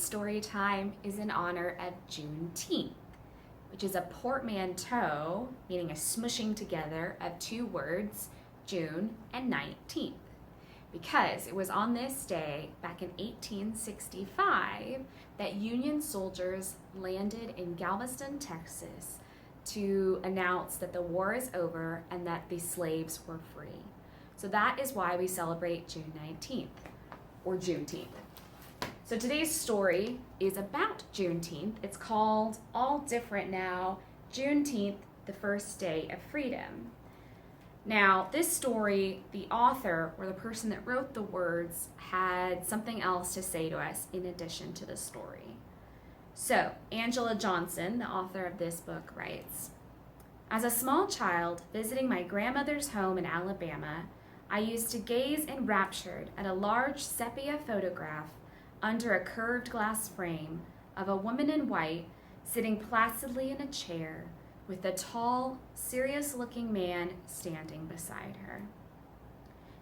story time is in honor of Juneteenth, which is a portmanteau, meaning a smushing together of two words, June and 19th. Because it was on this day, back in 1865, that Union soldiers landed in Galveston, Texas, to announce that the war is over and that the slaves were free. So that is why we celebrate June 19th, or Juneteenth. So today's story is about Juneteenth. It's called All Different Now, Juneteenth, the First Day of Freedom. Now, this story, the author, or the person that wrote the words, had something else to say to us in addition to the story. So, Angela Johnson, the author of this book, writes, "As a small child visiting my grandmother's home in Alabama, I used to gaze enraptured at a large sepia photograph under a curved glass frame of a woman in white sitting placidly in a chair with a tall, serious-looking man standing beside her.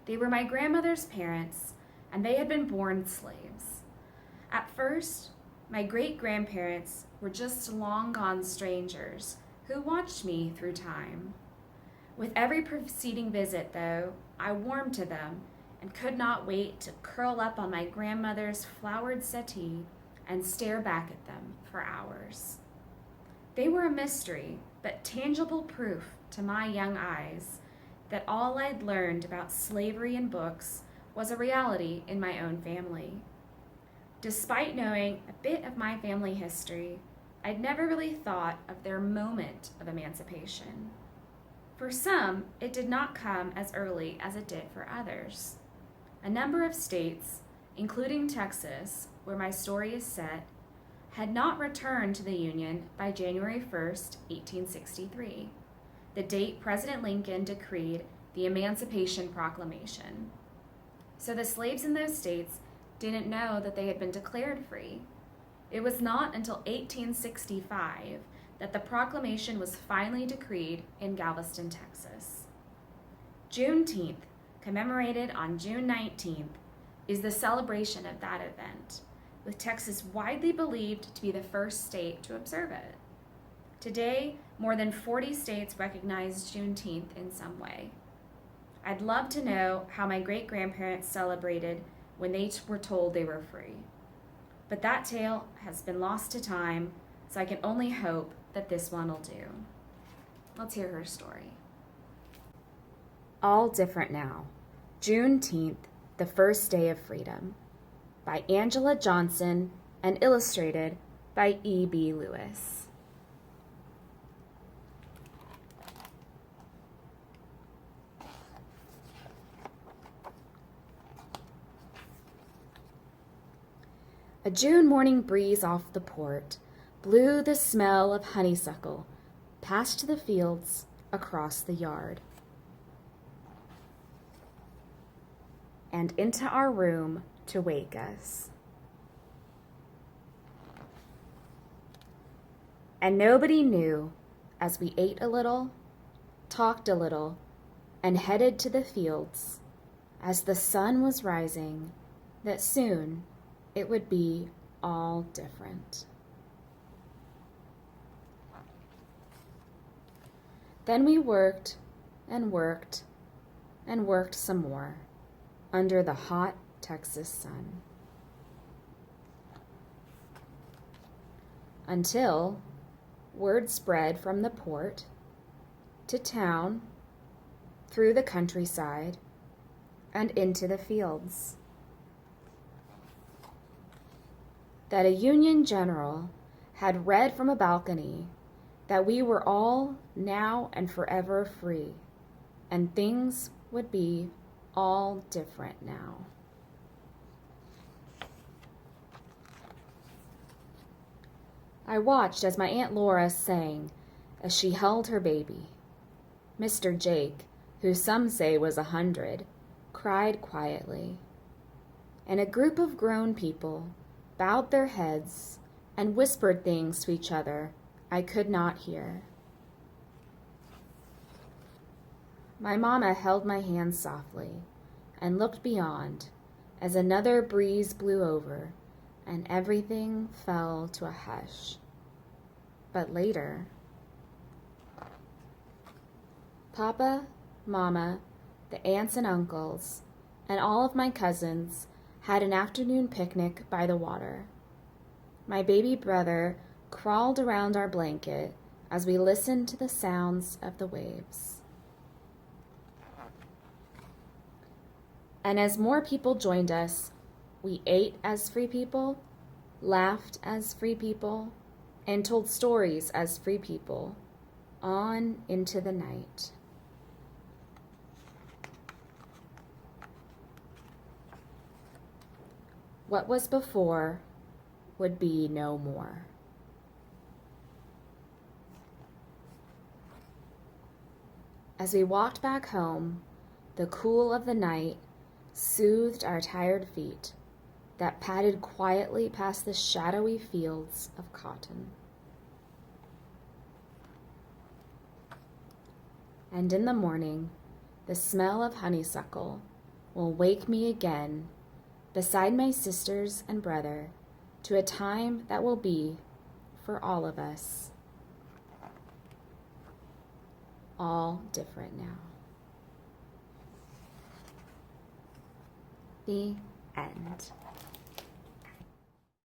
They were my grandmother's parents, and they had been born slaves. At first, my great-grandparents were just long-gone strangers who watched me through time. With every preceding visit, though, I warmed to them and could not wait to curl up on my grandmother's flowered settee and stare back at them for hours. They were a mystery, but tangible proof to my young eyes that all I'd learned about slavery in books was a reality in my own family. Despite knowing a bit of my family history, I'd never really thought of their moment of emancipation. For some, it did not come as early as it did for others. A number of states, including Texas, where my story is set, had not returned to the Union by January 1st, 1863, the date President Lincoln decreed the Emancipation Proclamation. So the slaves in those states didn't know that they had been declared free. It was not until 1865 that the proclamation was finally decreed in Galveston, Texas. Juneteenth, commemorated on June 19th, is the celebration of that event, with Texas widely believed to be the first state to observe it. Today, more than 40 states recognize Juneteenth in some way. I'd love to know how my great-grandparents celebrated when they were told they were free. But that tale has been lost to time, so I can only hope that this one will do. Let's hear her story. All Different Now, Juneteenth, the First Day of Freedom, by Angela Johnson and illustrated by E.B. Lewis. A June morning breeze off the port blew the smell of honeysuckle past the fields across the yard and into our room to wake us. And nobody knew, as we ate a little, talked a little, and headed to the fields, as the sun was rising, that soon it would be all different. Then we worked and worked and worked some more under the hot Texas sun, until word spread from the port to town, through the countryside, and into the fields, that a Union general had read from a balcony that we were all now and forever free, and things would be all different now. I watched as my Aunt Laura sang as she held her baby. Mr. Jake, who some say was 100, cried quietly, and a group of grown people bowed their heads and whispered things to each other I could not hear. My mama held my hand softly and looked beyond as another breeze blew over and everything fell to a hush. But later, Papa, Mama, the aunts and uncles, and all of my cousins had an afternoon picnic by the water. My baby brother crawled around our blanket as we listened to the sounds of the waves. And as more people joined us, we ate as free people, laughed as free people, and told stories as free people, on into the night. What was before would be no more. As we walked back home, the cool of the night soothed our tired feet that padded quietly past the shadowy fields of cotton. And in the morning, the smell of honeysuckle will wake me again beside my sisters and brother to a time that will be, for all of us, all different now. The end.